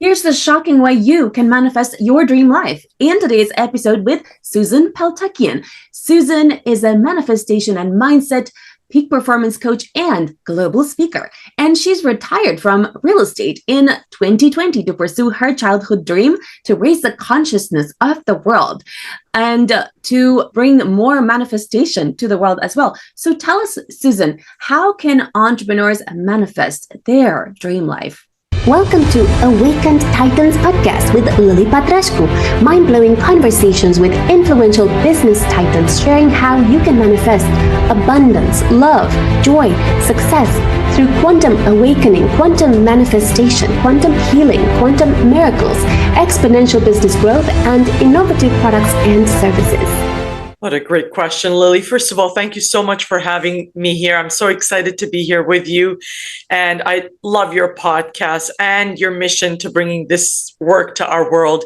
Here's the shocking way you can manifest your dream life in today's episode with Suzan Peltekian. Suzan is a manifestation and mindset peak performance coach and global speaker. And she's retired from real estate in 2020 to pursue her childhood dream to raise the consciousness of the world and to bring more manifestation to the world as well. So tell us, Suzan, how can entrepreneurs manifest their dream life? Welcome to Awakened Titans podcast with Lily Patrascu. Mind-blowing conversations with influential business titans sharing how you can manifest abundance, love, joy, success through quantum awakening, quantum manifestation, quantum healing, quantum miracles, exponential business growth, and innovative products and services. What a great question, Lily. First of all, thank you so much for having me here. I'm so excited to be here with you. And I love your podcast and your mission to bringing this work to our world.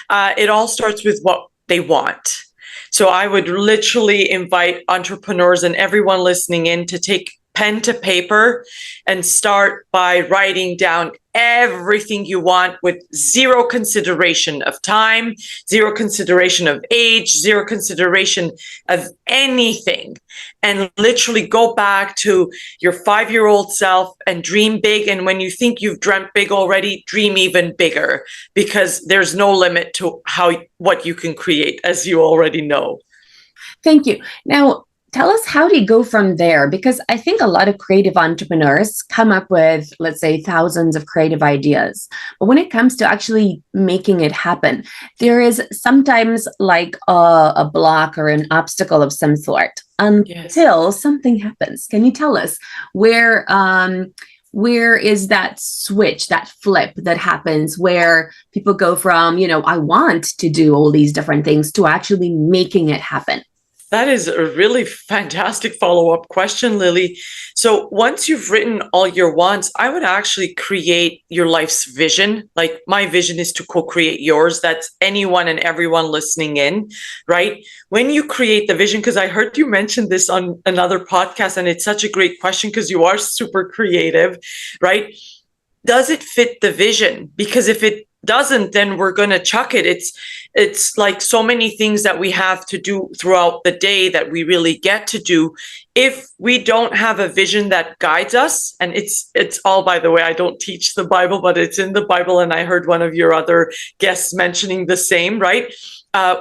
It all starts with what they want. So I would literally invite entrepreneurs and everyone listening in to take pen to paper and start by writing down everything you want with zero consideration of time, zero consideration of age, zero consideration of anything. And literally go back to your 5-year-old self and dream big. And when you think you've dreamt big already, dream even bigger, because there's no limit to what you can create, as you already know. Thank you. Now, tell us, how do you go from there? Because I think a lot of creative entrepreneurs come up with, let's say, thousands of creative ideas. But when it comes to actually making it happen, there is sometimes like a block or an obstacle of some sort until something happens. Can you tell us where is that switch, that flip that happens where people go from, I want to do all these different things to actually making it happen? That is a really fantastic follow-up question, Lily. So once you've written all your wants, I would actually create your life's vision. Like, my vision is to co-create yours. That's anyone and everyone listening in, right? When you create the vision, because I heard you mention this on another podcast, and it's such a great question because you are super creative, right? Does it fit the vision? Because if it doesn't, then we're going to chuck it. It's like so many things that we have to do throughout the day that we really get to do. If we don't have a vision that guides us, and it's all, by the way, I don't teach the Bible, but it's in the Bible. And I heard one of your other guests mentioning the same, right?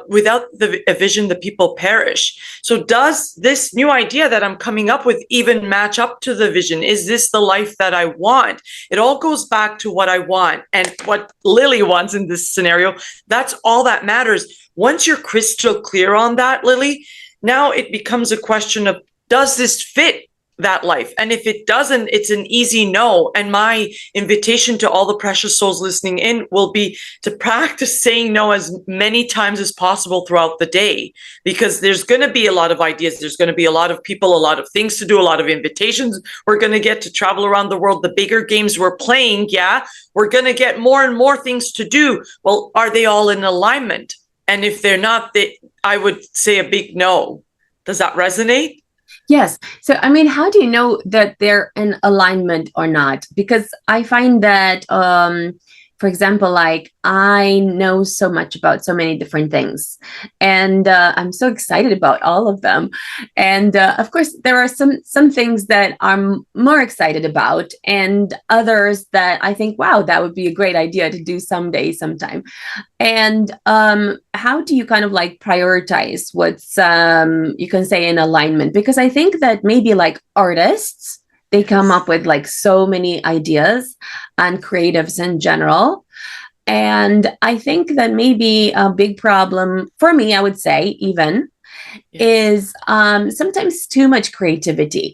Without a vision, the people perish. So does this new idea that I'm coming up with even match up to the vision? Is this the life that I want? It all goes back to what I want and what Lily wants in this scenario. That's all that matters. Once you're crystal clear on that, Lily, now it becomes a question of, does this fit that life? And if it doesn't, it's an easy no. And my invitation to all the precious souls listening in will be to practice saying no as many times as possible throughout the day, because there's going to be a lot of ideas. There's going to be a lot of people, a lot of things to do, a lot of invitations. We're going to get to travel around the world. The bigger games we're playing, we're going to get more and more things to do. Well, are they all in alignment? And if they're not, I would say a big no. Does that resonate? Yes. So, how do you know that they're in alignment or not? Because I find that, for example, like, I know so much about so many different things, and I'm so excited about all of them. And of course, there are some things that I'm more excited about, and others that I think, wow, that would be a great idea to do someday, sometime. And how do you kind of like prioritize what's, you can say, in alignment? Because I think that maybe like artists, they come up with like so many ideas, and creatives in general. And I think that maybe a big problem for me, I would say even, is sometimes too much creativity,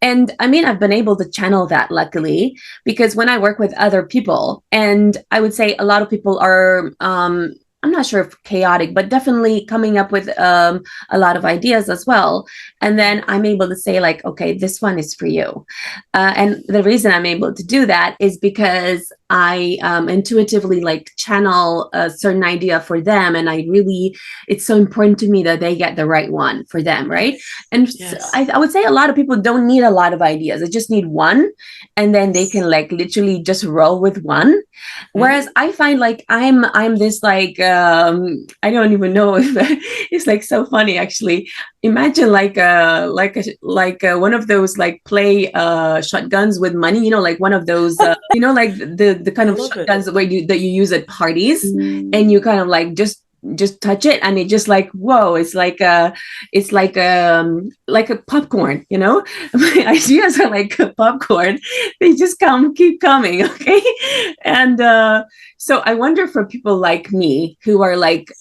And I've been able to channel that, luckily, because when I work with other people, and I would say a lot of people are, I'm not sure if chaotic, but definitely coming up with a lot of ideas as well. And then I'm able to say like, okay, this one is for you. And the reason I'm able to do that is because I intuitively like channel a certain idea for them, and it's so important to me that they get the right one for them, right? And Yes. I would say a lot of people don't need a lot of ideas; they just need one, and then they can like literally just roll with one. Whereas I find like I'm this like I don't even know if it's like so funny actually. Imagine one of those like play shotguns with money, like one of those like the kind of shotguns where you use at parties, and you kind of like just touch it and it just like, whoa, it's like a popcorn, my ideas are like a popcorn. They just keep coming. Okay. And so I wonder, for people like me who are like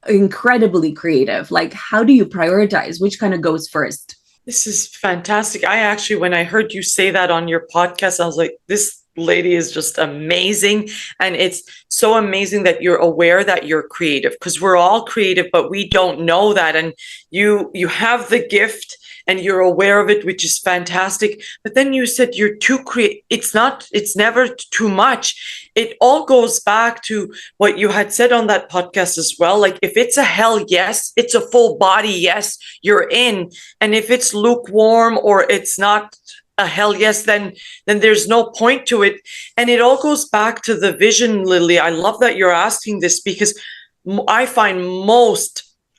incredibly creative, like how do you prioritize which kind of goes first? This is fantastic. I actually, when I heard you say that on your podcast, I was like, this lady is just amazing. And it's so amazing that you're aware that you're creative, because we're all creative, but we don't know that. And you have the gift and you're aware of it, which is fantastic. But then you said you're too creative. It's never too much. It all goes back to what you had said on that podcast as well. Like, if it's a hell yes, it's a full body yes, you're in. And if it's lukewarm or it's not a hell yes, then there's no point to it. And it all goes back to the vision, Lily. I love that you're asking this, because I find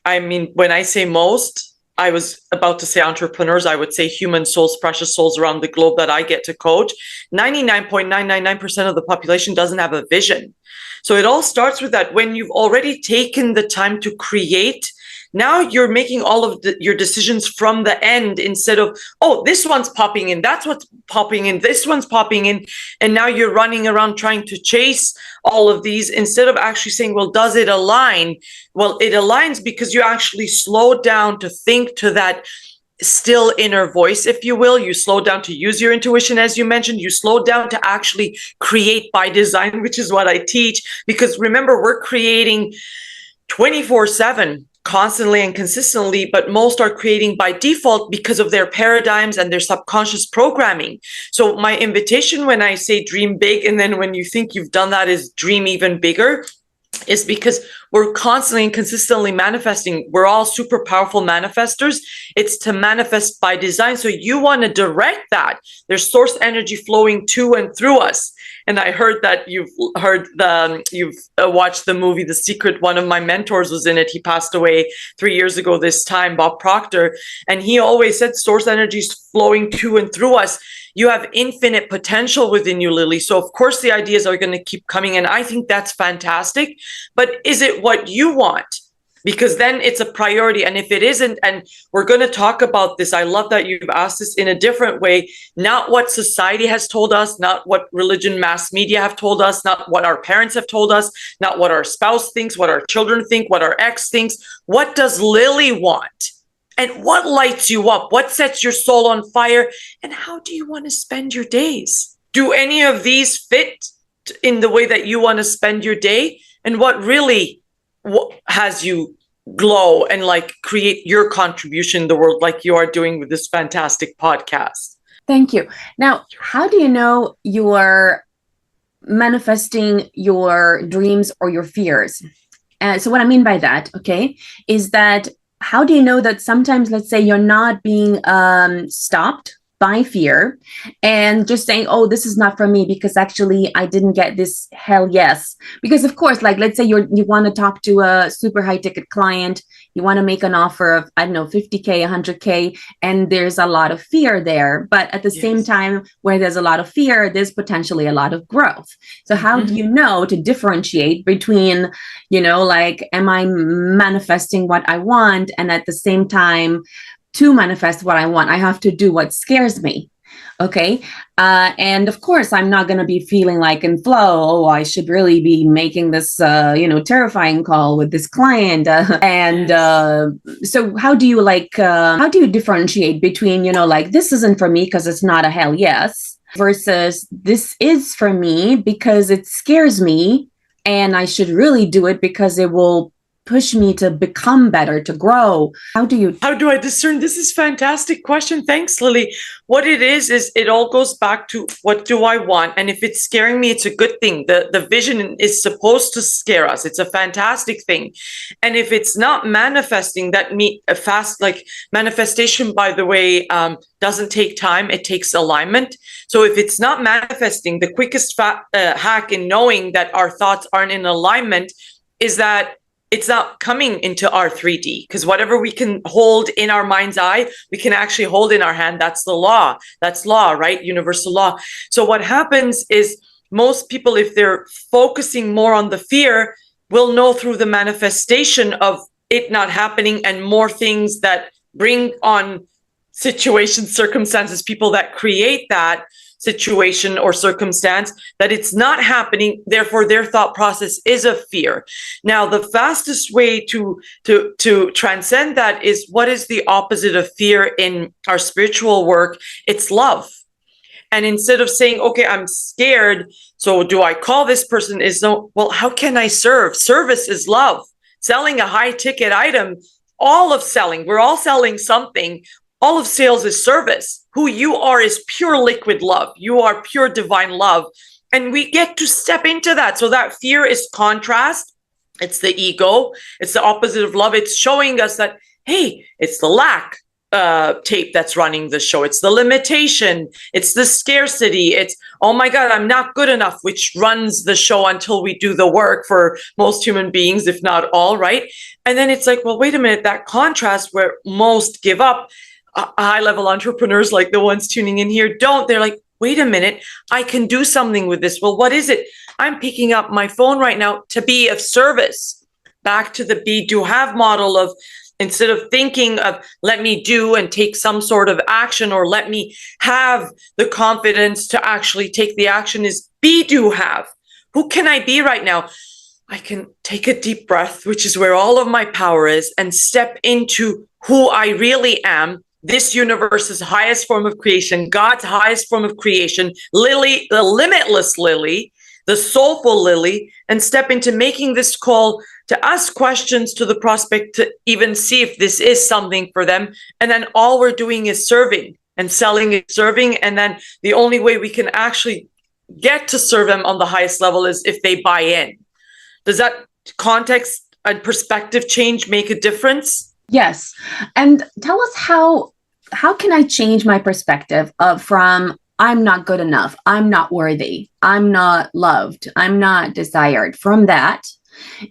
when I say most, I was about to say entrepreneurs, I would say human souls, precious souls around the globe that I get to coach. 99.999% of the population doesn't have a vision. So it all starts with that. When you've already taken the time to create, now you're making all of your decisions from the end, instead of, oh, this one's popping in, that's what's popping in, this one's popping in. And now you're running around trying to chase all of these, instead of actually saying, well, does it align? Well, it aligns because you actually slow down to think to that still inner voice, if you will. You slow down to use your intuition, as you mentioned. You slow down to actually create by design, which is what I teach. Because remember, we're creating 24/7. Constantly and consistently, but most are creating by default because of their paradigms and their subconscious programming. So my invitation when I say dream big, and then when you think you've done that is dream even bigger, is because we're constantly and consistently manifesting. We're all super powerful manifestors. It's to manifest by design. So you want to direct that. There's source energy flowing to and through us. And I heard that you've watched the movie The Secret. One of my mentors was in it. He passed away 3 years ago this time, Bob Proctor. And he always said source energy is flowing to and through us. You have infinite potential within you, Lily. So of course the ideas are going to keep coming. And I think that's fantastic. But is it what you want? Because then it's a priority. And if it isn't, and we're going to talk about this, I love that you've asked this in a different way, not what society has told us, not what religion, mass media have told us, not what our parents have told us, not what our spouse thinks, what our children think, what our ex thinks. What does Lily want? And what lights you up? What sets your soul on fire? And how do you want to spend your days? Do any of these fit in the way that you want to spend your day? And what really has you glow and like create your contribution in the world, like you are doing with this fantastic podcast? Thank you. Now, how do you know you're manifesting your dreams or your fears? So what I mean by that, okay, is that how do you know that sometimes, let's say, you're not being stopped by fear and just saying, oh, this is not for me because actually I didn't get this hell yes. Because of course, like, let's say you want to talk to a super high ticket client, you want to make an offer of, I don't know, 50K, 100K, and there's a lot of fear there. But at the same time, where there's a lot of fear, there's potentially a lot of growth. So how do you know to differentiate between, like, am I manifesting what I want? And at the same time, to manifest what I want, I have to do what scares me. Okay. And of course, I'm not going to be feeling like in flow, oh, I should really be making this, terrifying call with this client. So how do you differentiate between, like, this isn't for me because it's not a hell yes, versus this is for me because it scares me and I should really do it because it will push me to become better, to grow? How do I discern? This is a fantastic question. Thanks, Lily. What it is it all goes back to, what do I want? And if it's scaring me, it's a good thing. The vision is supposed to scare us. It's a fantastic thing. And if it's not manifesting, like manifestation, by the way, doesn't take time. It takes alignment. So if it's not manifesting, the quickest hack in knowing that our thoughts aren't in alignment is that it's not coming into our 3D, because whatever we can hold in our mind's eye, we can actually hold in our hand. That's the law. That's law, right? Universal law. So what happens is most people, if they're focusing more on the fear, will know through the manifestation of it not happening and more things that bring on situations, circumstances, people that create that situation or circumstance, that it's not happening. Therefore, their thought process is of fear. Now, the fastest way to transcend that is, what is the opposite of fear in our spiritual work? It's love. And instead of saying, okay, I'm scared, so do I call this person? Well, how can I serve? Service is love. Selling a high ticket item, all of selling, we're all selling something. All of sales is service. Who you are is pure liquid love. You are pure divine love. And we get to step into that. So that fear is contrast. It's the ego. It's the opposite of love. It's showing us that, hey, it's the lack tape that's running the show. It's the limitation. It's the scarcity. It's, oh my God, I'm not good enough, which runs the show until we do the work for most human beings, if not all, right? And then it's like, well, wait a minute, that contrast where most give up. High-level entrepreneurs like the ones tuning in here don't. They're like, wait a minute, I can do something with this. Well, what is it? I'm picking up my phone right now to be of service. Back to the be, do, have model of, instead of thinking of let me do and take some sort of action, or let me have the confidence to actually take the action, is be, do, have. Who can I be right now? I can take a deep breath, which is where all of my power is, and step into who I really am. This universe's highest form of creation, God's highest form of creation, Lily, the limitless Lily, the soulful Lily, and step into making this call to ask questions to the prospect to even see if this is something for them. And then all we're doing is serving and selling and serving. And then the only way we can actually get to serve them on the highest level is if they buy in. Does that context and perspective change make a difference? Yes. And tell us how can I change my perspective from I'm not good enough, I'm not worthy, I'm not loved, I'm not desired, from that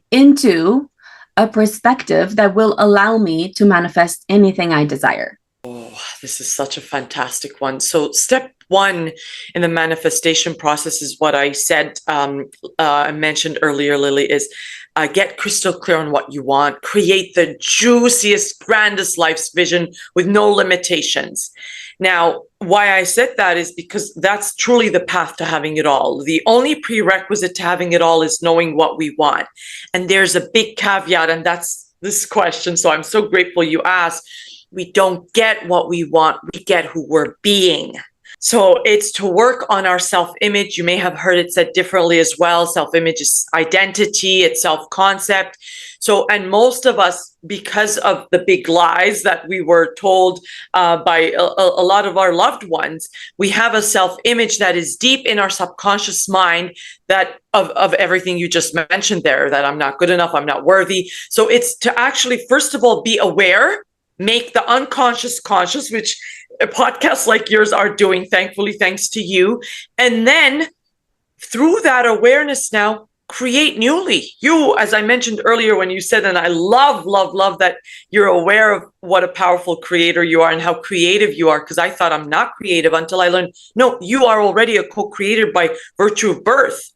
into a perspective that will allow me to manifest anything I desire? Oh, this is such a fantastic one. So step one in the manifestation process is what I said, I mentioned earlier, Lily, is get crystal clear on what you want. Create the juiciest, grandest life's vision with no limitations. Now, why I said that is because that's truly the path to having it all. The only prerequisite to having it all is knowing what we want. And there's a big caveat, and that's this question. So I'm so grateful you asked. We don't get what we want, we get who we're being. So it's to work on our self-image. You may have heard it said differently as well. Self-image is identity, it's self-concept. So, and most of us, because of the big lies that we were told by a lot of our loved ones, we have a self-image that is deep in our subconscious mind, that of everything you just mentioned there, that I'm not good enough, I'm not worthy. So it's to actually, first of all, be aware, make the unconscious conscious, which podcasts like yours are doing, thankfully, thanks to you. And then through that awareness now, create newly. You, as I mentioned earlier when you said, and I love that you're aware of what a powerful creator you are and how creative you are, because I thought I'm not creative until I learned, no, you are already a co-creator by virtue of birth.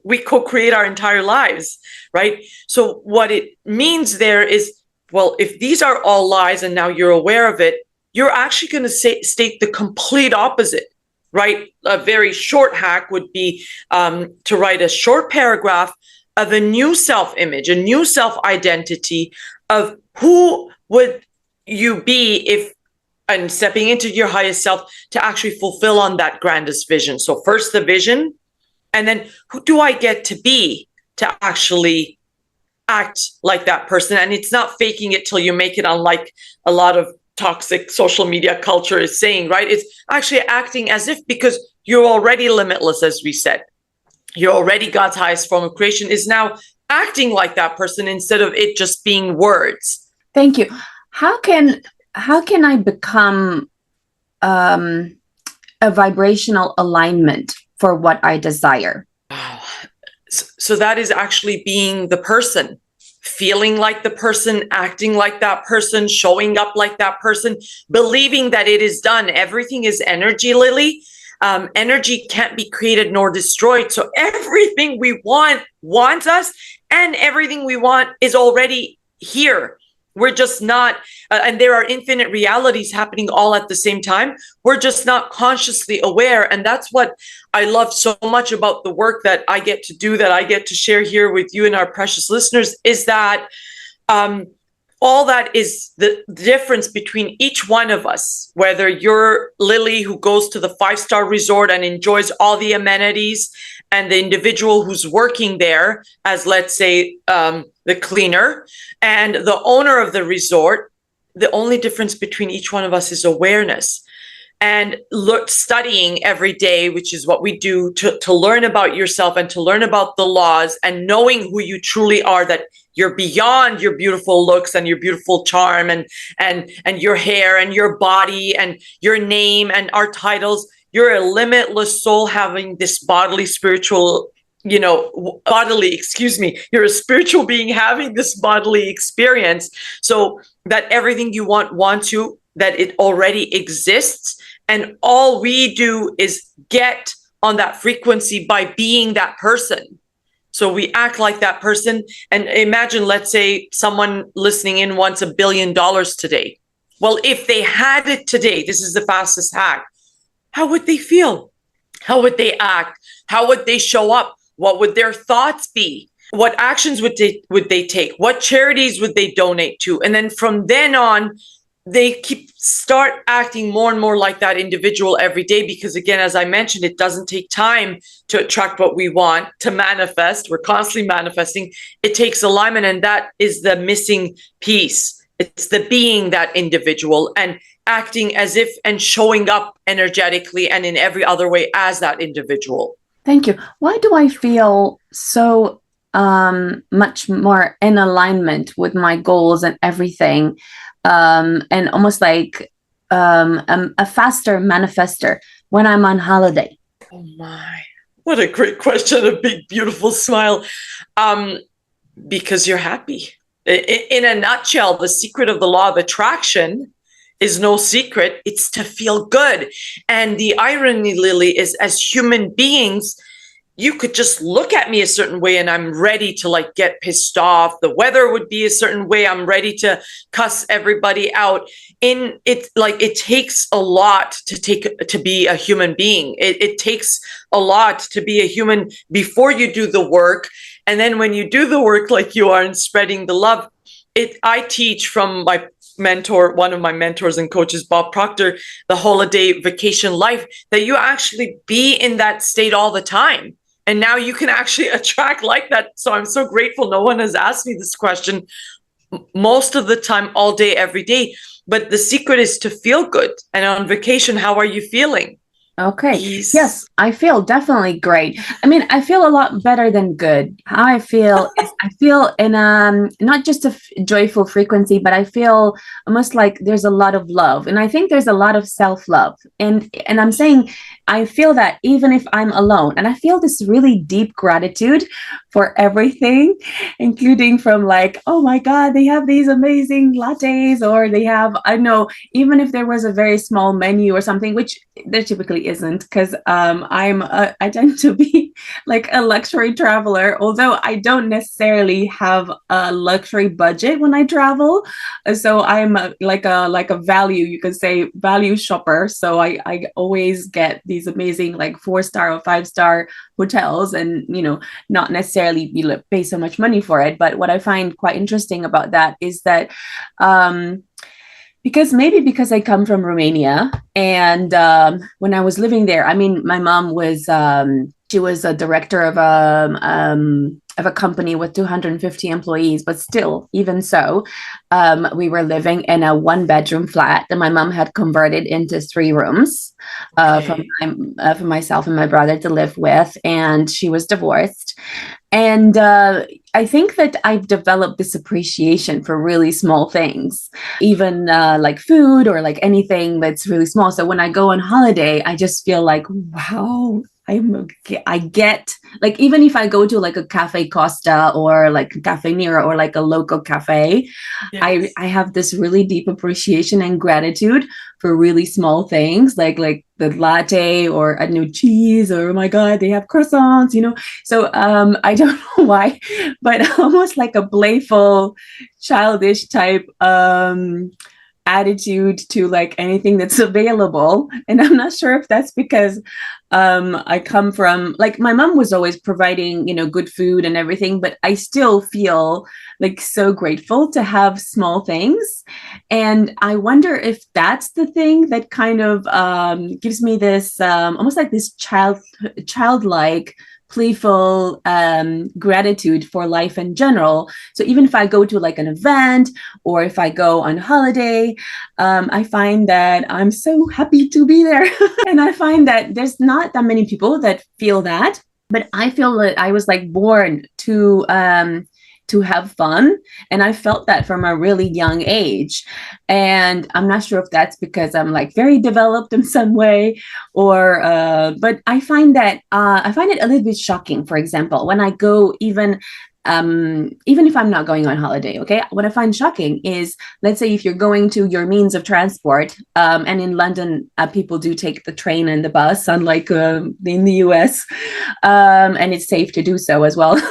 We co-create our entire lives, right? So what it means there is, well, if these are all lies and now you're aware of it, you're actually going to state the complete opposite, right? A very short hack would be to write a short paragraph of a new self-image, a new self-identity of who would you be if, and stepping into your highest self to actually fulfill on that grandest vision. So first the vision, and then who do I get to be to actually act like that person. And it's not faking it till you make it, unlike a lot of toxic social media culture is saying, right? It's actually acting as if, because you're already limitless, as we said. You're already God's highest form of creation, is now acting like that person instead of it just being words. Thank you. How can I become a vibrational alignment for what I desire? So that is actually being the person, feeling like the person, acting like that person, showing up like that person, believing that it is done. Everything is energy, Lily. Energy can't be created nor destroyed. So everything we want wants us, and everything we want is already here. We're just not, and there are infinite realities happening all at the same time. We're just not consciously aware. And that's what I love so much about the work that I get to do, that I get to share here with you and our precious listeners, is that all that is the difference between each one of us, whether you're Lily, who goes to the 5-star resort and enjoys all the amenities, and the individual who's working there as, let's say, the cleaner, and the owner of the resort. The only difference between each one of us is awareness. And studying every day, which is what we do, to learn about yourself and to learn about the laws, and knowing who you truly are, that you're beyond your beautiful looks and your beautiful charm and your hair and your body and your name and our titles. You're a limitless soul having this you're a spiritual being having this bodily experience, so that everything you want you, that it already exists. And all we do is get on that frequency by being that person. So we act like that person. And imagine, let's say someone listening in wants $1 billion today. Well, if they had it today, this is the fastest hack. How would they feel? How would they act? How would they show up? What would their thoughts be? What actions would they take? What charities would they donate to? And then from then on, they start acting more and more like that individual every day. Because again, as I mentioned, it doesn't take time to attract what we want, to manifest. We're constantly manifesting. It takes alignment, and that is the missing piece. It's the being that individual and acting as if, and showing up energetically and in every other way as that individual. Thank you. Why do I feel so much more in alignment with my goals and everything? And almost like a faster manifester when I'm on holiday? Oh my, what a great question. A big, beautiful smile. Because you're happy. In a nutshell, the secret of the law of attraction is no secret. It's to feel good. And the irony, Lily, is as human beings, you could just look at me a certain way and I'm ready to get pissed off. The weather would be a certain way. I'm ready to cuss everybody out. It takes a lot to be a human being. It takes a lot to be a human before you do the work. And then when you do the work like you are and spreading the love, I teach from my mentor, one of my mentors and coaches, Bob Proctor, the holiday vacation life, that you actually be in that state all the time. And now you can actually attract like that. So I'm so grateful no one has asked me this question most of the time, all day, every day. But the secret is to feel good. And on vacation, how are you feeling? Okay. Yes, I feel definitely great. I mean, I feel a lot better than good. How I feel is I feel in not just a joyful frequency, but I feel almost like there's a lot of love. And I think there's a lot of self-love. And I'm saying I feel that even if I'm alone, and I feel this really deep gratitude for everything, including from oh my God, they have these amazing lattes, or they have, I know, even if there was a very small menu or something, which there typically isn't, because I tend to be like a luxury traveler, although I don't necessarily have a luxury budget when I travel. So I'm like a value, you could say, value shopper. So I always get these amazing 4-star or 5-star hotels, and not necessarily pay so much money for it. But what I find quite interesting about that is that because I come from Romania, and when I was living there, I mean, my mom was she was a director of of a company with 250 employees, but still, even so, we were living in a 1 bedroom flat that my mom had converted into 3 rooms for myself and my brother to live with, and she was divorced. And I think that I've developed this appreciation for really small things, even like food or like anything that's really small. So when I go on holiday, I just feel like, wow, I get, like, even if I go to like a Cafe Costa or like Cafe Nero or like a local cafe, Yes. I have this really deep appreciation and gratitude for really small things, like the latte, or I don't know, cheese, or oh my God, they have croissants, So I don't know why, but almost like a playful, childish type attitude to like anything that's available. And I'm not sure if that's because I come from, like, my mom was always providing, good food and everything, but I still feel like so grateful to have small things. And I wonder if that's the thing that kind of gives me this almost like this childlike, playful gratitude for life in general. So even if I go to like an event or if I go on holiday, I find that I'm so happy to be there. And I find that there's not that many people that feel that, but I feel that I was like born to have fun. And I felt that from a really young age. And I'm not sure if that's because I'm like very developed in some way, or, but I find that, I find it a little bit shocking, for example, when I go even if I'm not going on holiday, okay, what I find shocking is, let's say if you're going to your means of transport, and in London, people do take the train and the bus, unlike in the US, and it's safe to do so as well.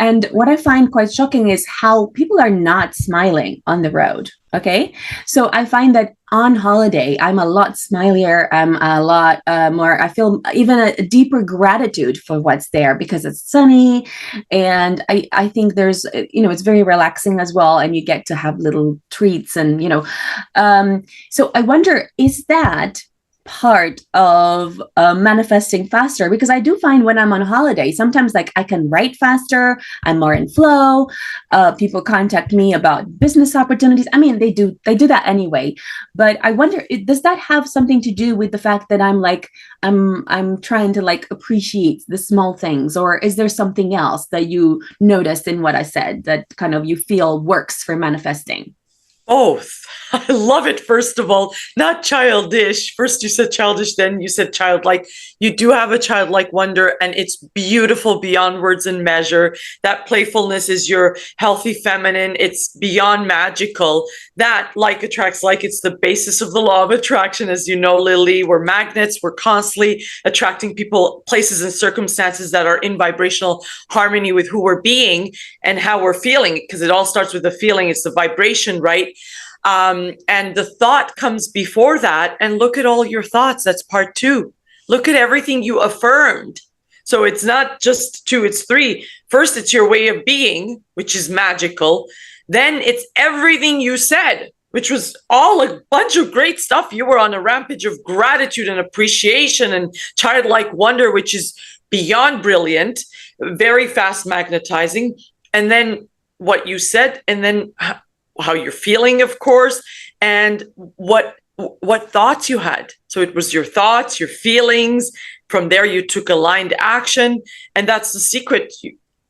And what I find quite shocking is how people are not smiling on the road. Okay. So I find that on holiday, I'm a lot smilier. I'm a lot more, I feel even a deeper gratitude for what's there because it's sunny. And I think there's, it's very relaxing as well. And you get to have little treats and, so I wonder, is that part of manifesting faster? Because I do find when I'm on holiday, sometimes like I can write faster, I'm more in flow. People contact me about business opportunities. I mean, they do that anyway. But I wonder, does that have something to do with the fact that I'm trying to like appreciate the small things, or is there something else that you noticed in what I said that kind of you feel works for manifesting? Both. I love it. First of all, not childish. First you said childish, then you said childlike. You do have a childlike wonder, and it's beautiful beyond words and measure. That playfulness is your healthy feminine. It's beyond magical. That like attracts like. It's the basis of the law of attraction. As you know, Lily, we're magnets. We're constantly attracting people, places, and circumstances that are in vibrational harmony with who we're being and how we're feeling, because it all starts with the feeling. It's the vibration, right? And the thought comes before that. And look at all your thoughts. That's part 2. Look at everything you affirmed. So it's not just 2, it's 3. First, it's your way of being, which is magical. Then it's everything you said, which was all a bunch of great stuff. You were on a rampage of gratitude and appreciation and childlike wonder, which is beyond brilliant, very fast magnetizing. And then what you said, and then how you're feeling, of course, and what thoughts you had. So it was your thoughts, your feelings. From there, you took aligned action, and that's the secret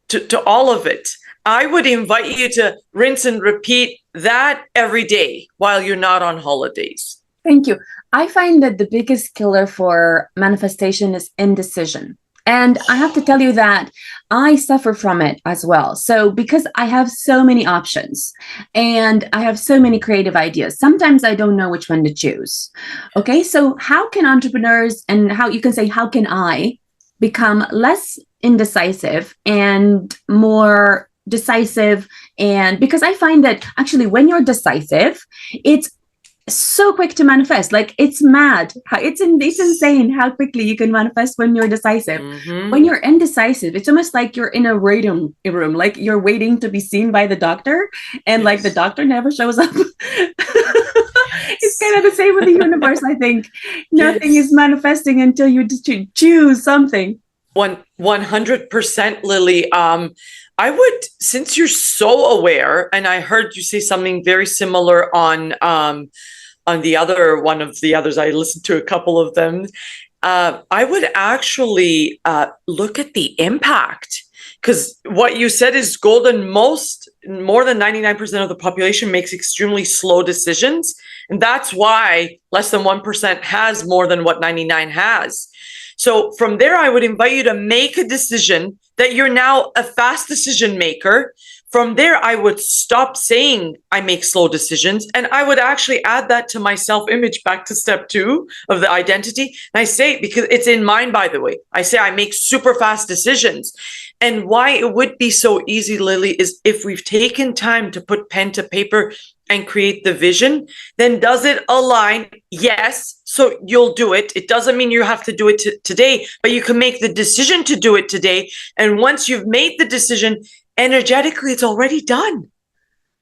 to all of it. I would invite you to rinse and repeat that every day while you're not on holidays. Thank you. I find that the biggest killer for manifestation is indecision. And I have to tell you that I suffer from it as well. So because I have so many options and I have so many creative ideas, sometimes I don't know which one to choose. Okay, so how can entrepreneurs, and how you can say, how can I become less indecisive and more decisive? And because I find that actually when you're decisive, it's so quick to manifest. Like, it's mad. It's insane how quickly you can manifest when you're decisive. Mm-hmm. When you're indecisive, it's almost like you're in a waiting room, like you're waiting to be seen by the doctor, and yes, like the doctor never shows up. It's kind of the same with the universe. I think nothing is manifesting until you choose something. 100%, Lily. I would, since you're so aware, and I heard you say something very similar on the other one of the others. I listened to a couple of them. I would actually look at the impact, because what you said is golden. More than 99% of the population makes extremely slow decisions. And that's why less than 1% has more than what 99 has. So from there, I would invite you to make a decision that you're now a fast decision maker. From there, I would stop saying I make slow decisions, and I would actually add that to my self-image, back to step 2 of the identity. And I say, because it's in mind, by the way, I say I make super fast decisions. And why it would be so easy, Lily, is if we've taken time to put pen to paper and create the vision, then does it align? Yes. So you'll do it. It doesn't mean you have to do it today, but you can make the decision to do it today. And once you've made the decision, energetically, it's already done.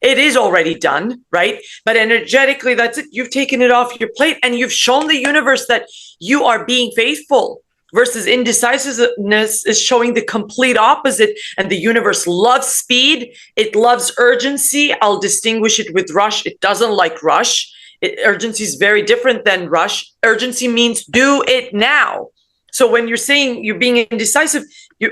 It is already done, right? But energetically, that's it. You've taken it off your plate, and you've shown the universe that you are being faithful. Versus indecisiveness is showing the complete opposite. And the universe loves speed. It loves urgency. I'll distinguish it with rush. It doesn't like rush. Urgency is very different than rush. Urgency means do it now. So when you're saying you're being indecisive,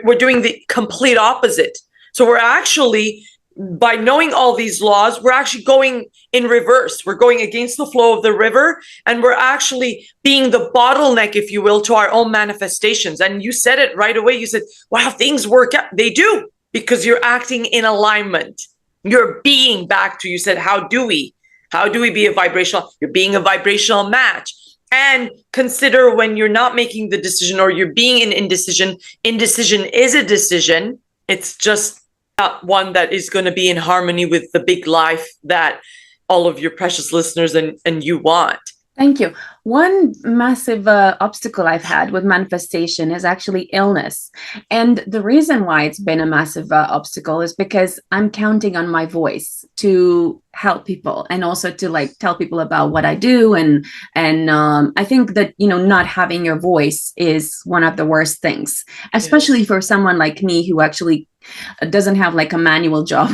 we're doing the complete opposite. So we're actually, by knowing all these laws, we're actually going in reverse. We're going against the flow of the river, and we're actually being the bottleneck, if you will, to our own manifestations. And you said it right away. You said, wow, things work out. They do, because you're acting in alignment. You're being back to, you said, how do we be a vibrational? You're being a vibrational match. And consider when you're not making the decision, or you're being in indecision. Indecision is a decision. It's just not one that is going to be in harmony with the big life that all of your precious listeners and you want. Thank you. One massive obstacle I've had with manifestation is actually illness. And the reason why it's been a massive obstacle is because I'm counting on my voice to help people, and also to like tell people about what I do. And I think that, not having your voice is one of the worst things, especially for someone like me who actually doesn't have like a manual job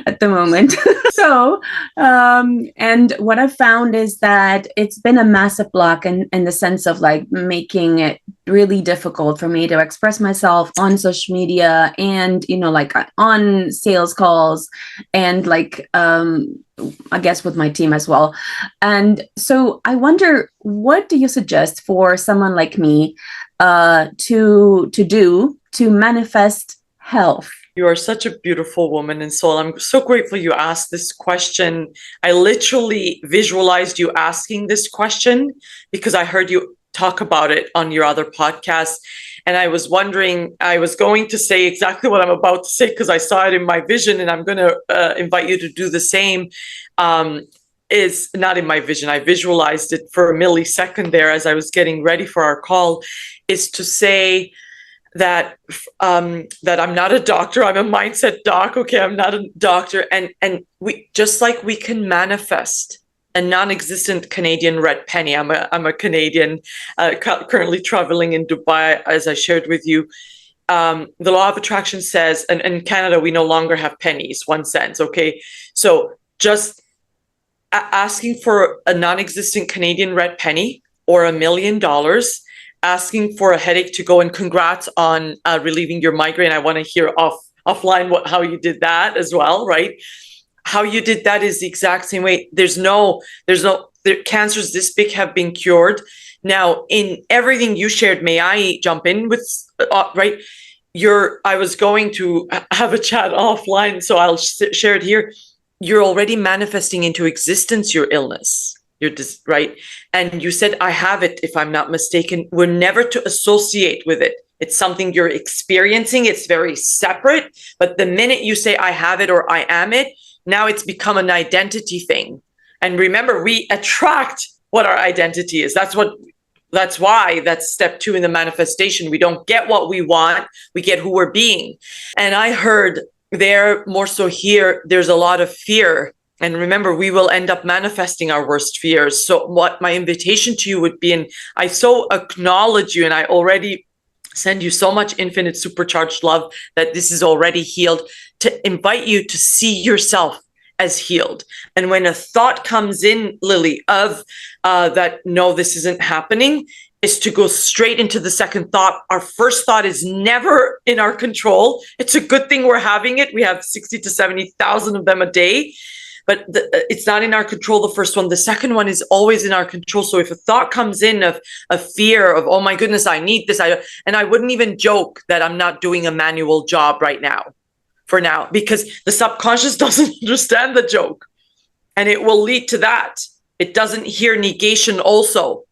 at the moment. So, and what I've found is that it's been a massive block in the sense of like making it really difficult for me to express myself on social media, and, like on sales calls, and like, I guess with my team as well. And so I wonder, what do you suggest for someone like me to do to manifest health? You are such a beautiful woman and soul. I'm so grateful you asked this question. I literally visualized you asking this question because I heard you talk about it on your other podcast. And I was wondering, I was going to say exactly what I'm about to say because I saw it in my vision, and I'm going to invite you to do the same. Is not in my vision. I visualized it for a millisecond there as I was getting ready for our call, is to say that that I'm not a doctor. I'm a mindset doc. Okay, I'm not a doctor. And we, just like we can manifest a non-existent Canadian red penny. I'm a Canadian currently traveling in Dubai, as I shared with you. The law of attraction says, and in Canada, we no longer have pennies, 1 cent. Okay, so just asking for a non-existent Canadian red penny or $1 million, asking for a headache to go, and congrats on relieving your migraine. I want to hear offline how you did that as well, right? How you did that is the exact same way. Cancers this big have been cured. Now, in everything you shared, may I jump in with, right? I was going to have a chat offline, so I'll share it here. You're already manifesting into existence your illness. You're just right. And you said, I have it, if I'm not mistaken. We're never to associate with it. It's something you're experiencing. It's very separate. But the minute you say, I have it or I am it, now it's become an identity thing. And remember, we attract what our identity is. That's why that's step 2 in the manifestation. We don't get what we want. We get who we're being. And I heard there, more so here, there's a lot of fear. And remember, we will end up manifesting our worst fears. So what my invitation to you would be, and I so acknowledge you, and I already send you so much infinite supercharged love that this is already healed, to invite you to see yourself as healed. And when a thought comes in, Lily, of that, no, this isn't happening, is to go straight into the second thought. Our first thought is never in our control. It's a good thing we're having it. We have 60 to 70,000 of them a day, but it's not in our control, the first one. The second one is always in our control. So if a thought comes in of fear of, oh my goodness, I need this, and I wouldn't even joke that I'm not doing a manual job right now, for now, because the subconscious doesn't understand the joke, and it will lead to that. It doesn't hear negation also.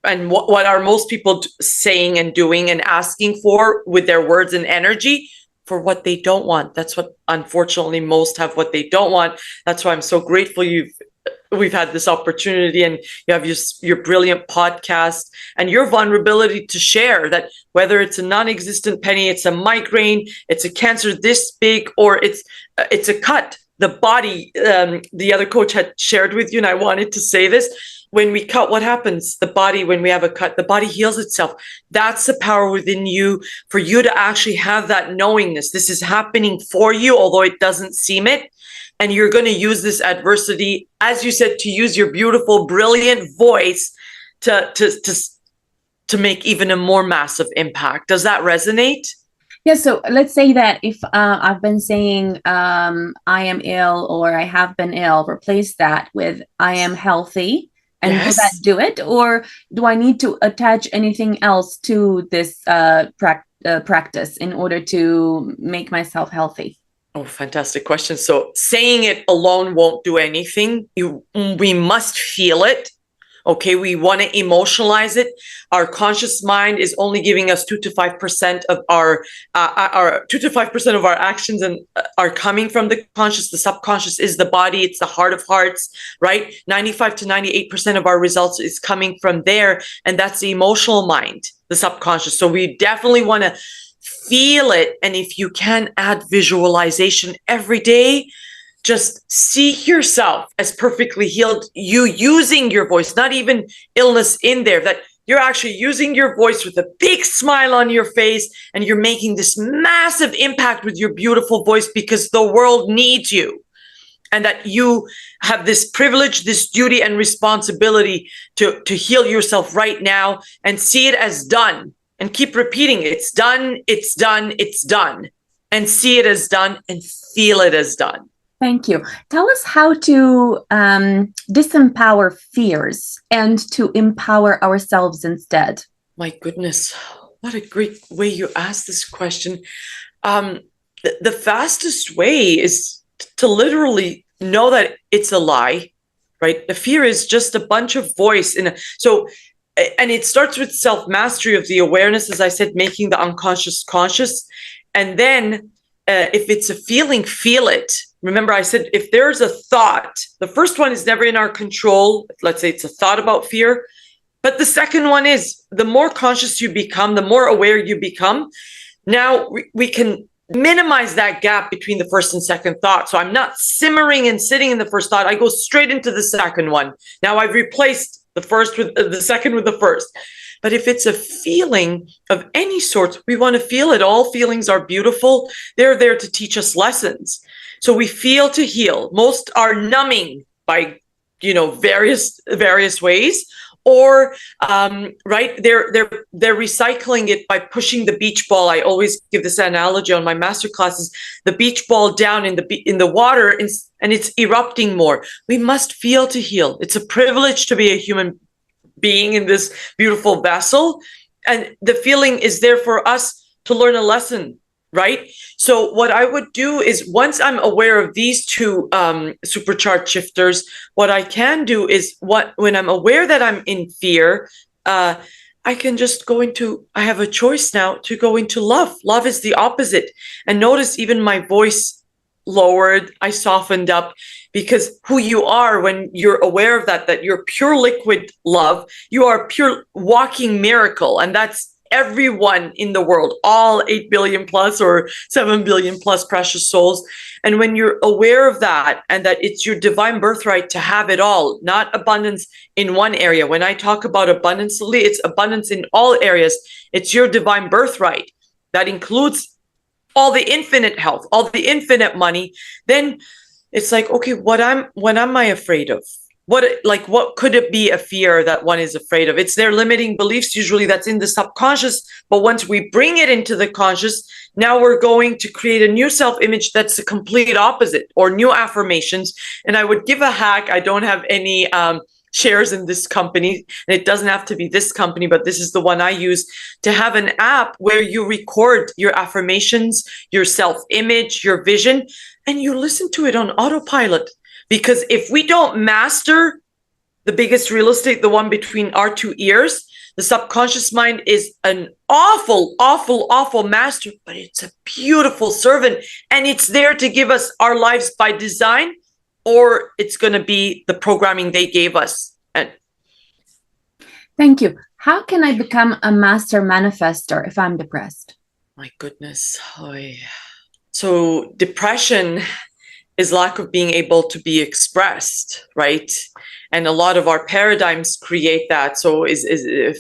And what are most people saying and doing and asking for with their words and energy? For what they don't want. That's what, unfortunately, most have, what they don't want. That's why I'm so grateful we've had this opportunity, and you have your brilliant podcast and your vulnerability to share that, whether it's a non-existent penny, it's a migraine, it's a cancer this big, or it's a cut. The body, the other coach had shared with you, and I wanted to say this. When we cut, what happens? The body, when we have a cut, the body heals itself. That's the power within you, for you to actually have that knowingness. This is happening for you, although it doesn't seem it. And you're going to use this adversity, as you said, to use your beautiful, brilliant voice to make even a more massive impact. Does that resonate? Yeah, so let's say that if I've been saying I am ill or I have been ill, replace that with I am healthy. And Yes. will that do it? Or do I need to attach anything else to this practice in order to make myself healthy? Oh, fantastic question. So saying it alone won't do anything. We must feel it. Okay, we want to emotionalize it. Our conscious mind is only giving us 2 to 5% of our 2 to 5% of our actions, and are coming from the conscious. The subconscious is the body. It's the heart of hearts, right? 95 to 98% of our results is coming from there, and that's the emotional mind, the subconscious. So we definitely want to feel it, and if you can add visualization every day. Just see yourself as perfectly healed, you using your voice, not even illness in there, that you're actually using your voice with a big smile on your face, and you're making this massive impact with your beautiful voice, because the world needs you. And that you have this privilege, this duty and responsibility to heal yourself right now, and see it as done, and keep repeating, it's done, it's done, it's done, and see it as done and feel it as done. Thank you. Tell us how to disempower fears and to empower ourselves instead. My goodness, what a great way you asked this question. The fastest way is to literally know that it's a lie, right? The fear is just a bunch of voice. And it starts with self-mastery of the awareness, as I said, making the unconscious conscious. And then if it's a feeling, feel it. Remember, I said, if there's a thought, the first one is never in our control. Let's say it's a thought about fear. But the second one is, the more conscious you become, the more aware you become. Now we can minimize that gap between the first and second thought. So I'm not simmering and sitting in the first thought. I go straight into the second one. Now I've replaced the first with the second with the first. But if it's a feeling of any sort, we want to feel it. All feelings are beautiful. They're there to teach us lessons. So we feel to heal. Most are numbing by, various ways, or right, they're recycling it by pushing the beach ball. I always give this analogy on my master classes: the beach ball down in the water, and it's erupting more. We must feel to heal. It's a privilege to be a human being in this beautiful vessel, and the feeling is there for us to learn a lesson. Right? So what I would do is, once I'm aware of these two supercharged shifters, what I can do is, when I'm aware that I'm in fear, I can just I have a choice now to go into love. Love is the opposite. And notice even my voice lowered, I softened up, because who you are when you're aware of that you're pure liquid love, you are pure walking miracle. And that's everyone in the world, all 8 billion plus or 7 billion plus precious souls. And when you're aware of that, and that it's your divine birthright to have it all, not abundance in one area. When I talk about abundance, Lily, it's abundance in all areas. It's your divine birthright. That includes all the infinite health, all the infinite money. Then it's like, okay, what am I afraid of? What could it be a fear that one is afraid of? It's their limiting beliefs, usually that's in the subconscious. But once we bring it into the conscious, now we're going to create a new self-image that's the complete opposite, or new affirmations. And I would give a hack. I don't have any shares in this company, and it doesn't have to be this company, but this is the one I use, to have an app where you record your affirmations, your self-image, your vision, and you listen to it on autopilot. Because if we don't master the biggest real estate, the one between our two ears, the subconscious mind is an awful, awful, awful master, but it's a beautiful servant. And it's there to give us our lives by design, or it's going to be the programming they gave us. And thank you. How can I become a master manifester if I'm depressed? My goodness. So depression is lack of being able to be expressed, right? And a lot of our paradigms create that. So is if,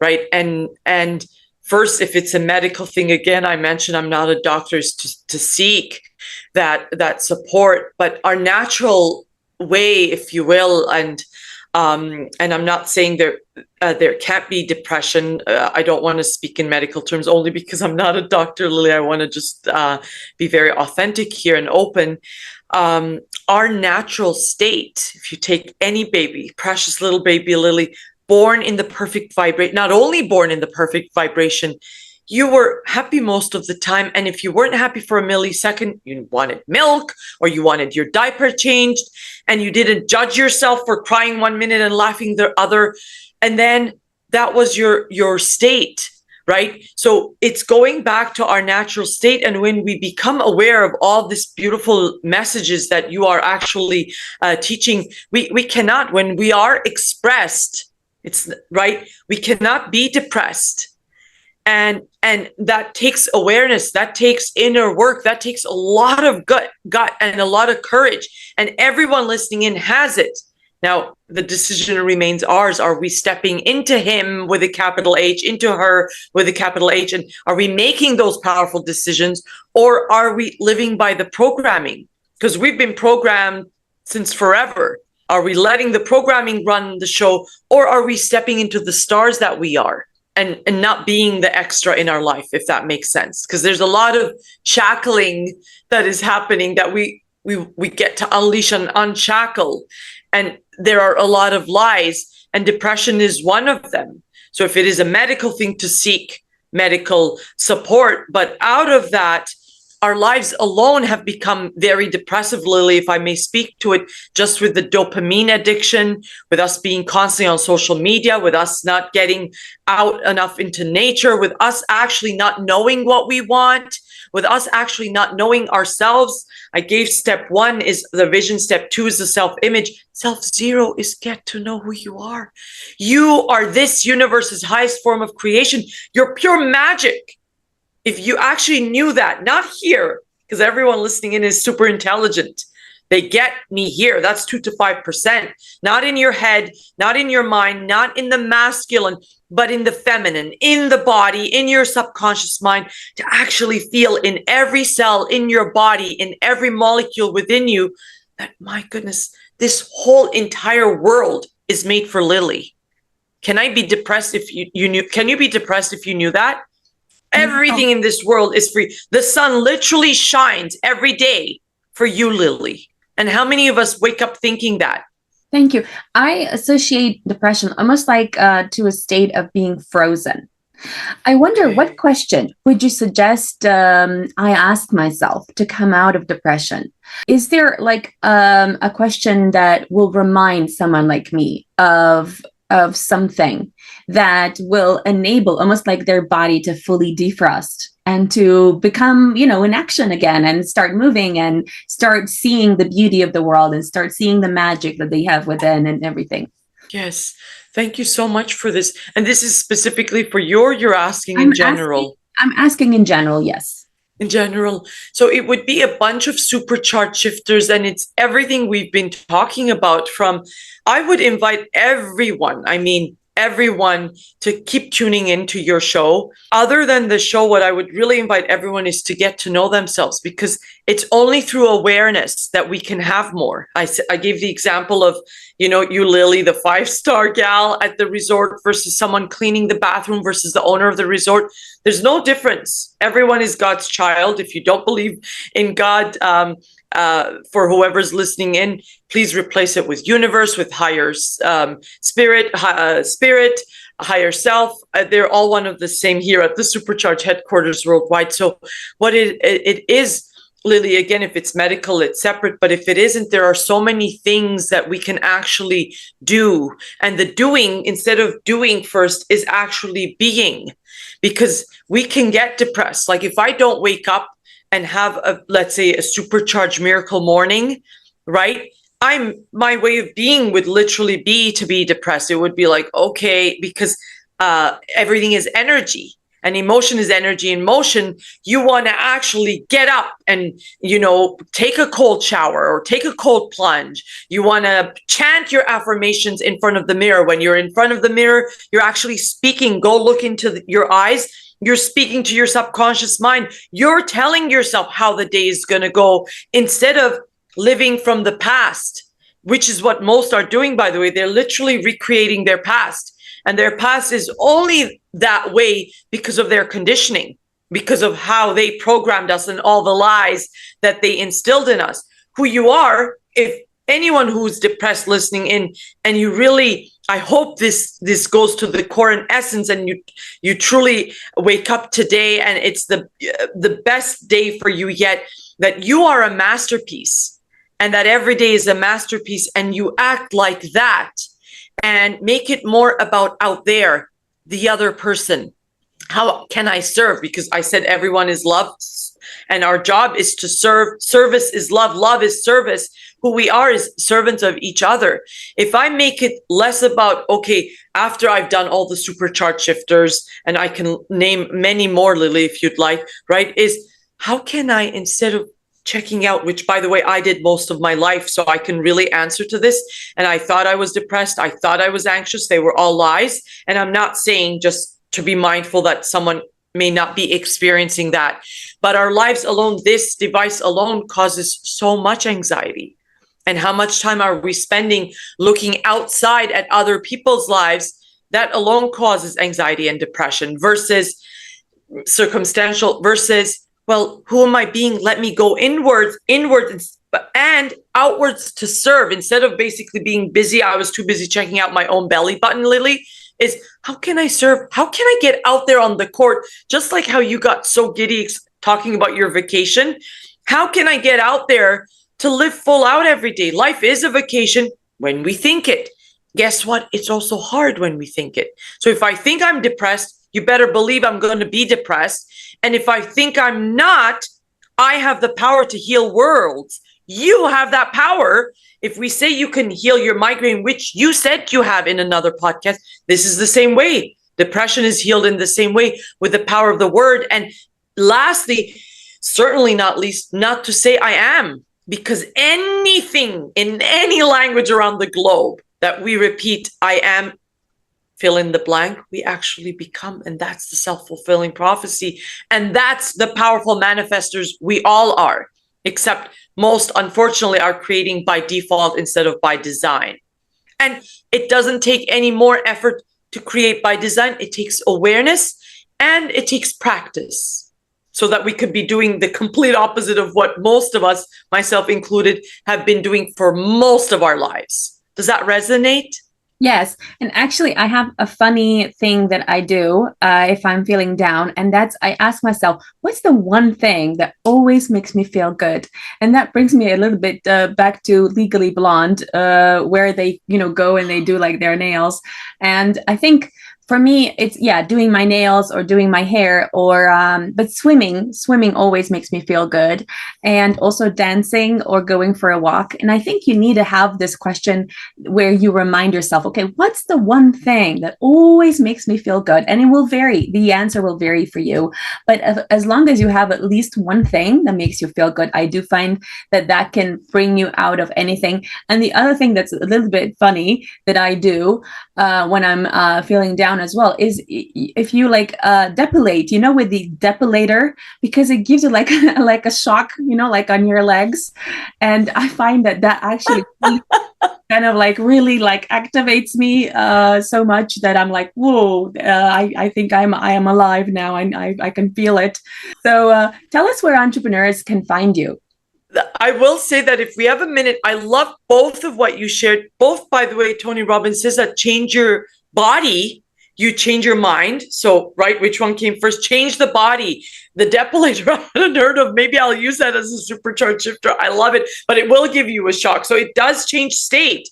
right? And first, if it's a medical thing, again, I mentioned I'm not a doctor, is to seek that support. But our natural way, if you will, and I'm not saying there can't be depression. I don't want to speak in medical terms, only because I'm not a doctor, Lily. I want to just be very authentic here and open. Our natural state, if you take any baby, precious little baby Lily, born in the perfect vibration, not only born in the perfect vibration, you were happy most of the time. And if you weren't happy for a millisecond, you wanted milk, or you wanted your diaper changed, and you didn't judge yourself for crying 1 minute and laughing the other. And then that was your state, right? So it's going back to our natural state. And when we become aware of all these beautiful messages that you are actually teaching, we cannot, when we are expressed, it's right, we cannot be depressed. And that takes awareness, that takes inner work, that takes a lot of gut and a lot of courage. And everyone listening in has it. Now, the decision remains ours. Are we stepping into him with a capital H, into her with a capital H? And are we making those powerful decisions, or are we living by the programming? Because we've been programmed since forever. Are we letting the programming run the show, or are we stepping into the stars that we are? And not being the extra in our life, if that makes sense. Because there's a lot of shackling that is happening that we get to unleash and unshackle. And there are a lot of lies, and depression is one of them. So if it is a medical thing, to seek medical support, but out of that, our lives alone have become very depressive, Lily, if I may speak to it, just with the dopamine addiction, with us being constantly on social media, with us not getting out enough into nature, with us actually not knowing what we want, with us actually not knowing ourselves. I gave step 1 is the vision. Step 2 is the self-image. Step 0 is get to know who you are. You are this universe's highest form of creation. You're pure magic. If you actually knew that, not here, because everyone listening in is super intelligent. They get me here. That's 2 to 5%. Not in your head, not in your mind, not in the masculine, but in the feminine, in the body, in your subconscious mind, to actually feel in every cell in your body, in every molecule within you, that, my goodness, this whole entire world is made for Lily. Can I be depressed if you knew? Can you be depressed if you knew that? Everything in this world is free. The sun literally shines every day for you, Lily. And how many of us wake up thinking that? Thank you. I associate depression almost like to a state of being frozen. I wonder, what question would you suggest I ask myself to come out of depression? Is there like a question that will remind someone like me of something that will enable almost like their body to fully defrost and to become, in action again, and start moving and start seeing the beauty of the world and start seeing the magic that they have within and everything? Yes. Thank you so much for this. And this is specifically for you're asking in general. I'm asking in general, yes. In general. So it would be a bunch of supercharged shifters, and it's everything we've been talking about. From, I would invite everyone, I mean, everyone to keep tuning into your show. Other than the show, what I would really invite everyone is to get to know themselves, because it's only through awareness that we can have more. I gave the example of, you, Lily, the 5-star gal at the resort versus someone cleaning the bathroom versus the owner of the resort. There's no difference. Everyone is God's child. If you don't believe in God, for whoever's listening in, please replace it with universe, with higher spirit, higher self. They're all one of the same here at the Supercharge headquarters worldwide. So what it is, Lily, again, if it's medical, it's separate. But if it isn't, there are so many things that we can actually do. And the doing, instead of doing first, is actually being. Because we can get depressed. Like if I don't wake up and have let's say a supercharged miracle morning, right? My way of being would literally be to be depressed. It would be like, okay, because everything is energy. And emotion is energy in motion. You want to actually get up and, take a cold shower or take a cold plunge. You want to chant your affirmations in front of the mirror. When you're in front of the mirror, you're actually speaking. Go look into your eyes. You're speaking to your subconscious mind. You're telling yourself how the day is going to go, instead of living from the past, which is what most are doing, by the way. They're literally recreating their past. And their past is only that way because of their conditioning, because of how they programmed us and all the lies that they instilled in us. Who you are, if anyone who's depressed listening in, and you really, I hope this goes to the core and essence, and you truly wake up today and it's the best day for you yet, that you are a masterpiece, and that every day is a masterpiece, and you act like that. And make it more about out there, the other person. How can I serve? Because I said everyone is love, and our job is to serve. Service is love. Love is service. Who we are is servants of each other. If I make it less about, okay, after I've done all the supercharged shifters, and I can name many more, Lily, if you'd like, right, is how can I, instead of checking out, which, by the way, I did most of my life, so I can really answer to this. And I thought I was depressed. I thought I was anxious. They were all lies. And I'm not saying, just to be mindful that someone may not be experiencing that. But our lives alone, this device alone, causes so much anxiety. And how much time are we spending looking outside at other people's lives? That alone causes anxiety and depression, versus circumstantial, versus, well, who am I being? Let me go inwards and outwards to serve, instead of basically being busy. I was too busy checking out my own belly button, Lily. Is how can I serve? How can I get out there on the court? Just like how you got so giddy talking about your vacation. How can I get out there to live full out every day? Life is a vacation when we think it. Guess what? It's also hard when we think it. So if I think I'm depressed, you better believe I'm going to be depressed. And if I think I'm not, I have the power to heal worlds. You have that power. If we say you can heal your migraine, which you said you have in another podcast, this is the same way. Depression is healed in the same way, with the power of the word. And lastly, certainly not least, not to say I am, because anything in any language around the globe that we repeat, I am, fill in the blank, we actually become. And that's the self-fulfilling prophecy. And that's the powerful manifestors we all are, except most, unfortunately, are creating by default instead of by design. And it doesn't take any more effort to create by design. It takes awareness and it takes practice, so that we could be doing the complete opposite of what most of us, myself included, have been doing for most of our lives. Does that resonate? Yes. And actually, I have a funny thing that I do if I'm feeling down. And that's, I ask myself, what's the one thing that always makes me feel good? And that brings me a little bit back to Legally Blonde, where they, go and they do like their nails. And I think for me, it's doing my nails or doing my hair, or but swimming always makes me feel good, and also dancing or going for a walk. And I think you need to have this question where you remind yourself, okay, what's the one thing that always makes me feel good? And it will vary. The answer will vary for you, but as long as you have at least one thing that makes you feel good, I do find that can bring you out of anything. And the other thing that's a little bit funny that I do when I'm feeling down as well is if you like depilate, with the depilator, because it gives you like like a shock, like on your legs. And I find that actually kind of like really like activates me so much that I'm like, whoa, I think I am alive now. I can feel it. So tell us where entrepreneurs can find you. I will say that if we have a minute, I love both of what you shared. Both, by the way, Tony Robbins says that change your body, you change your mind. So, right, which one came first? Change the body. The depilator, I hadn't heard of. Maybe I'll use that as a supercharged shifter. I love it, but it will give you a shock. So it does change state.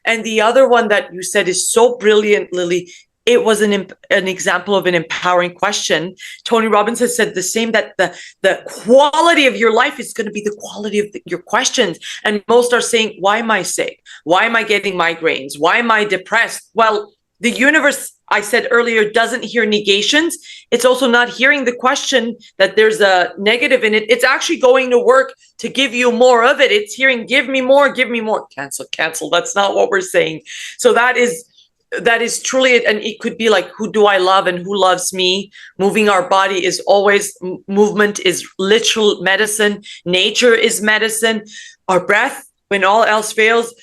And the other one that you said is so brilliant, Lily. It was an example of an empowering question. Tony Robbins has said the same, that the quality of your life is going to be the quality of your questions. And most are saying, why am I sick? Why am I getting migraines? Why am I depressed? Well, the universe, I said earlier, doesn't hear negations. It's also not hearing the question that there's a negative in it. It's actually going to work to give you more of it. It's hearing, give me more, give me more. Cancel. That's not what we're saying. So that is truly it. And it could be like, who do I love and who loves me? Moving our body is always, movement is literal medicine. Nature is medicine. Our breath, when all else fails,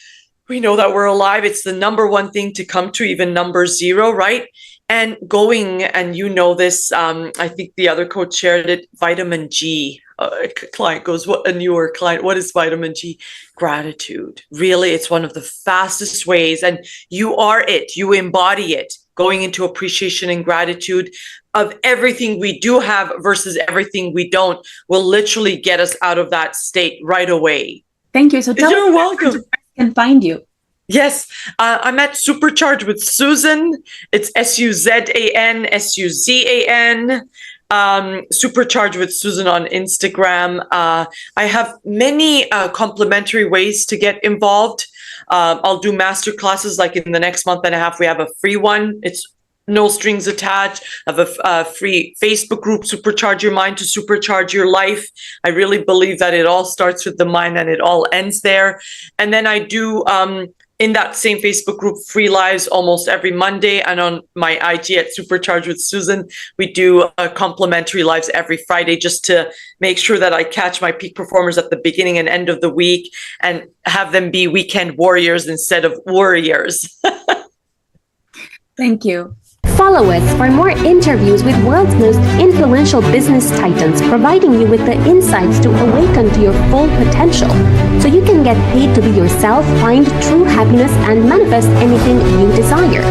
we know that we're alive. It's the number one thing to come to, even number 0, right? And going, and this, I think the other coach shared it, vitamin G. A client goes, what a newer client, what is vitamin G? Gratitude. Really, it's one of the fastest ways. And you are it, you embody it, going into appreciation and gratitude of everything we do have versus everything we don't will literally get us out of that state right away. Thank you. So tell You're us welcome. Can find you. Yes, I'm at Supercharge with Suzan. It's Suzan, Suzan. Supercharge with Suzan on Instagram. I have many complimentary ways to get involved. I'll do master classes like in the next month and a half. We have a free one. It's no strings attached. I have a free Facebook group, Supercharge Your Mind to Supercharge Your Life. I really believe that it all starts with the mind and it all ends there. And then I do in that same Facebook group, free lives almost every Monday. And on my IG at Supercharge with Suzan, we do complimentary lives every Friday just to make sure that I catch my peak performers at the beginning and end of the week and have them be weekend warriors instead of worriers. Thank you. Follow us for more interviews with world's most influential business titans, providing you with the insights to awaken to your full potential, so you can get paid to be yourself, find true happiness, and manifest anything you desire.